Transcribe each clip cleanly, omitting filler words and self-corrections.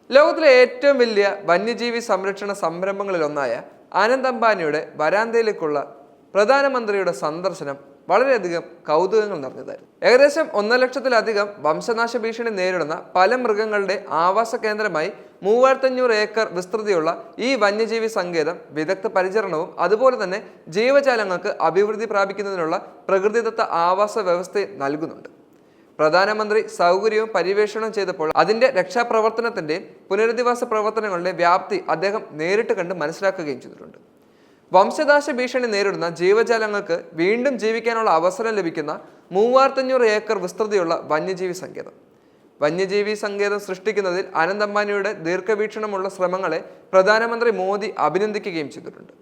ലോകത്തിലെ ഏറ്റവും വലിയ വന്യജീവി സംരക്ഷണ സംരംഭങ്ങളിലൊന്നായ ആനന്ദ് അംബാനിയുടെ വരാന്തയിലേക്കുള്ള പ്രധാനമന്ത്രിയുടെ സന്ദർശനം വളരെയധികം കൗതുകങ്ങൾ നിറഞ്ഞതായിരുന്നു. ഏകദേശം 1 ലക്ഷത്തിലധികം വംശനാശ ഭീഷണി നേരിടുന്ന പല മൃഗങ്ങളുടെ ആവാസ കേന്ദ്രമായി 3500 ഏക്കർ വിസ്തൃതിയുള്ള ഈ വന്യജീവി സങ്കേതം വിദഗ്ധ പരിചരണവും അതുപോലെ തന്നെ ജീവജാലങ്ങൾക്ക് അഭിവൃദ്ധി പ്രാപിക്കുന്നതിനുള്ള പ്രകൃതിദത്ത ആവാസ വ്യവസ്ഥ നൽകുന്നുണ്ട്. പ്രധാനമന്ത്രി സൗകര്യവും പര്യവേഷണവും ചെയ്തപ്പോൾ അതിന്റെ രക്ഷാപ്രവർത്തനത്തിന്റെയും പുനരധിവാസ പ്രവർത്തനങ്ങളുടെ വ്യാപ്തി അദ്ദേഹം നേരിട്ട് കണ്ട് മനസ്സിലാക്കുകയും ചെയ്തിട്ടുണ്ട്. വംശനാശ ഭീഷണി നേരിടുന്ന ജീവജാലങ്ങൾക്ക് വീണ്ടും ജീവിക്കാനുള്ള അവസരം ലഭിക്കുന്ന 3500 ഏക്കർ വിസ്തൃതിയുള്ള വന്യജീവി സങ്കേതം സൃഷ്ടിക്കുന്നതിൽ ആനന്ദ് അംബാനിയുടെ ദീർഘവീക്ഷണമുള്ള ശ്രമങ്ങളെ പ്രധാനമന്ത്രി മോദി അഭിനന്ദിക്കുകയും ചെയ്തിട്ടുണ്ട്.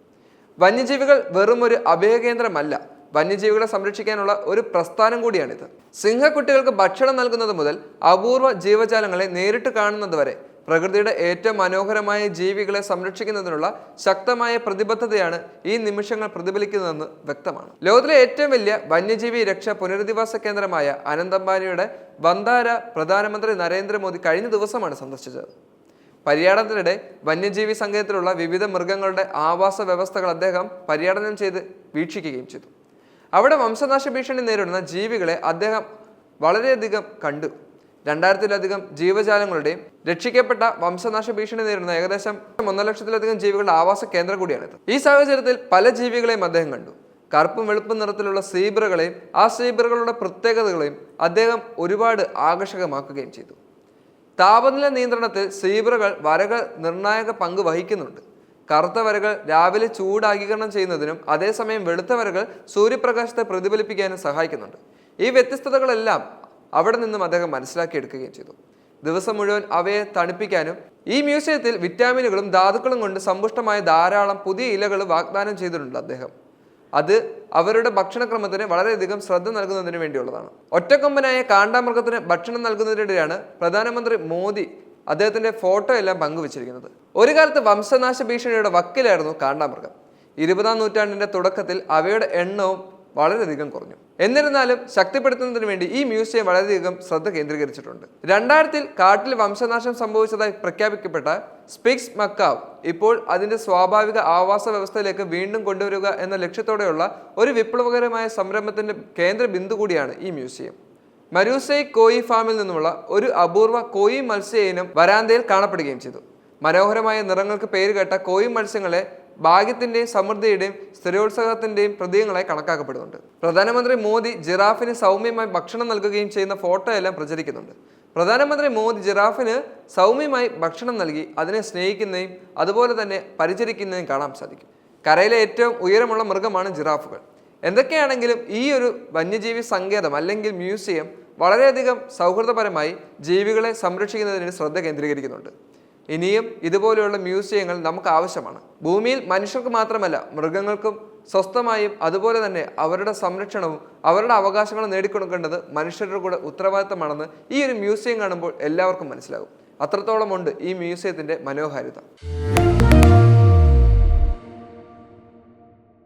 വന്യജീവികൾ വെറും ഒരു അഭയകേന്ദ്രമല്ല, വന്യജീവികളെ സംരക്ഷിക്കാനുള്ള ഒരു പ്രസ്ഥാനം കൂടിയാണിത്. സിംഹക്കുട്ടികൾക്ക് ഭക്ഷണം നൽകുന്നത് മുതൽ അപൂർവ ജീവജാലങ്ങളെ നേരിട്ട് കാണുന്നത് വരെ പ്രകൃതിയുടെ ഏറ്റവും മനോഹരമായ ജീവികളെ സംരക്ഷിക്കുന്നതിനുള്ള ശക്തമായ പ്രതിബദ്ധതയാണ് ഈ നിമിഷങ്ങൾ പ്രതിഫലിക്കുന്നതെന്ന് വ്യക്തമാണ്. ലോകത്തിലെ ഏറ്റവും വലിയ വന്യജീവി രക്ഷാ പുനരധിവാസ കേന്ദ്രമായ ആനന്ദ് അംബാനിയുടെ ബന്ദാര പ്രധാനമന്ത്രി നരേന്ദ്രമോദി കഴിഞ്ഞ ദിവസമാണ് സന്ദർശിച്ചത്. പര്യടനത്തിനിടെ വന്യജീവി സങ്കേതത്തിലുള്ള വിവിധ മൃഗങ്ങളുടെ ആവാസ വ്യവസ്ഥകൾ അദ്ദേഹം പര്യടനം ചെയ്ത് വീക്ഷിക്കുകയും ചെയ്തു. അവിടെ വംശനാശ ഭീഷണി നേരിടുന്ന ജീവികളെ അദ്ദേഹം വളരെയധികം കണ്ടു. 2000-ലധികം ജീവജാലങ്ങളുടെയും രക്ഷിക്കപ്പെട്ട വംശനാശ ഭീഷണി നേരിടുന്ന ഏകദേശം 1 ലക്ഷത്തിലധികം ജീവികളുടെ ആവാസ കേന്ദ്രം കൂടിയാണിത്. ഈ സാഹചര്യത്തിൽ പല ജീവികളെയും അദ്ദേഹം കണ്ടു. കറുപ്പും വെളുപ്പും നിറത്തിലുള്ള സീബ്രകളെയും ആ സീബ്രകളുടെ പ്രത്യേകതകളെയും അദ്ദേഹം ഒരുപാട് ആകർഷകമാക്കുകയും ചെയ്തു. താപനില നിയന്ത്രണത്തിൽ സീബ്രകൾ വരകൾ നിർണായക പങ്ക് വഹിക്കുന്നുണ്ട്. കറുത്ത വരകൾ രാവിലെ ചൂടാഗീകരണം ചെയ്യുന്നതിനും അതേസമയം വെളുത്ത വരകൾ സൂര്യപ്രകാശത്തെ പ്രതിഫലിപ്പിക്കാനും സഹായിക്കുന്നുണ്ട്. ഈ വ്യത്യസ്തതകളെല്ലാം അവിടെ നിന്നും അദ്ദേഹം മനസ്സിലാക്കിയെടുക്കുകയും ചെയ്തു. ദിവസം മുഴുവൻ അവയെ തണുപ്പിക്കാനും ഈ മ്യൂസിയത്തിൽ വിറ്റാമിനുകളും ധാതുക്കളും കൊണ്ട് സമ്പുഷ്ടമായ ധാരാളം പുതിയ ഇലകൾ വാഗ്ദാനം ചെയ്തിട്ടുണ്ട് അദ്ദേഹം. അത് അവരുടെ ഭക്ഷണക്രമത്തിന് വളരെയധികം ശ്രദ്ധ നൽകുന്നതിന് വേണ്ടിയുള്ളതാണ്. ഒറ്റക്കൊമ്പനായ കാണ്ടാമൃഗത്തിന് ഭക്ഷണം നൽകുന്നതിനിടെയാണ് പ്രധാനമന്ത്രി മോദി അദ്ദേഹത്തിന്റെ ഫോട്ടോ എല്ലാം പങ്കുവച്ചിരിക്കുന്നത്. ഒരു കാലത്ത് വംശനാശ ഭീഷണിയുടെ വക്കിലായിരുന്നു കാണ്ടാമൃഗം. 20-ാം നൂറ്റാണ്ടിന്റെ തുടക്കത്തിൽ അവയുടെ എണ്ണവും വളരെയധികം കുറഞ്ഞു. എന്നിരുന്നാലും ശക്തിപ്പെടുത്തുന്നതിന് വേണ്ടി ഈ മ്യൂസിയം വളരെയധികം ശ്രദ്ധ കേന്ദ്രീകരിച്ചിട്ടുണ്ട്. 2000-ൽ കാട്ടിൽ വംശനാശം സംഭവിച്ചതായി പ്രഖ്യാപിക്കപ്പെട്ട സ്പിക്സ് മക്കാവ് ഇപ്പോൾ അതിന്റെ സ്വാഭാവിക ആവാസ വ്യവസ്ഥയിലേക്ക് വീണ്ടും കൊണ്ടുവരിക എന്ന ലക്ഷ്യത്തോടെയുള്ള ഒരു വിപ്ലവകരമായ സംരംഭത്തിന്റെ കേന്ദ്ര ബിന്ദു കൂടിയാണ് ഈ മ്യൂസിയം. മരൂസൈ കോയി ഫാമിൽ നിന്നുമുള്ള ഒരു അപൂർവ കോയി മത്സ്യ ഇനം വരാന്തയിൽ കാണപ്പെടുകയും ചെയ്തു. മനോഹരമായ നിറങ്ങൾക്ക് പേരുകേട്ട കോയി മത്സ്യങ്ങളെ ഭാഗ്യത്തിന്റെയും സമൃദ്ധിയുടെയും സ്ഥിരോത്സാഹത്തിന്റെയും പ്രതീകങ്ങളായി കണക്കാക്കപ്പെടുന്നുണ്ട്. പ്രധാനമന്ത്രി മോദി ജിറാഫിന് സൗമ്യമായി ഭക്ഷണം നൽകുകയും ചെയ്യുന്ന ഫോട്ടോ എല്ലാം പ്രചരിക്കുന്നുണ്ട്. പ്രധാനമന്ത്രി മോദി ജിറാഫിന് സൗമ്യമായി ഭക്ഷണം നൽകി അതിനെ സ്നേഹിക്കുന്നതും അതുപോലെ തന്നെ പരിചരിക്കുന്നതും കാണാൻ സാധിക്കും. കരയിലെ ഏറ്റവും ഉയരമുള്ള മൃഗമാണ് ജിറാഫുകൾ. എന്തൊക്കെയാണെങ്കിലും ഈ ഒരു വന്യജീവി സങ്കേതം അല്ലെങ്കിൽ മ്യൂസിയം വളരെയധികം സൗഹൃദപരമായി ജീവികളെ സംരക്ഷിക്കുന്നതിന് ശ്രദ്ധ കേന്ദ്രീകരിക്കുന്നുണ്ട്. ഇനിയും ഇതുപോലെയുള്ള മ്യൂസിയങ്ങൾ നമുക്ക് ആവശ്യമാണ്. ഭൂമിയിൽ മനുഷ്യർക്ക് മാത്രമല്ല മൃഗങ്ങൾക്കും സ്വസ്ഥമായും അതുപോലെ തന്നെ അവരുടെ സംരക്ഷണവും അവരുടെ അവകാശങ്ങളും നേടിക്കൊടുക്കേണ്ടത് മനുഷ്യരുടെ കൂടെ ഉത്തരവാദിത്തമാണെന്ന് ഈ ഒരു മ്യൂസിയം കാണുമ്പോൾ എല്ലാവർക്കും മനസ്സിലാകും. അത്രത്തോളമുണ്ട് ഈ മ്യൂസിയത്തിന്റെ മനോഹാരിത.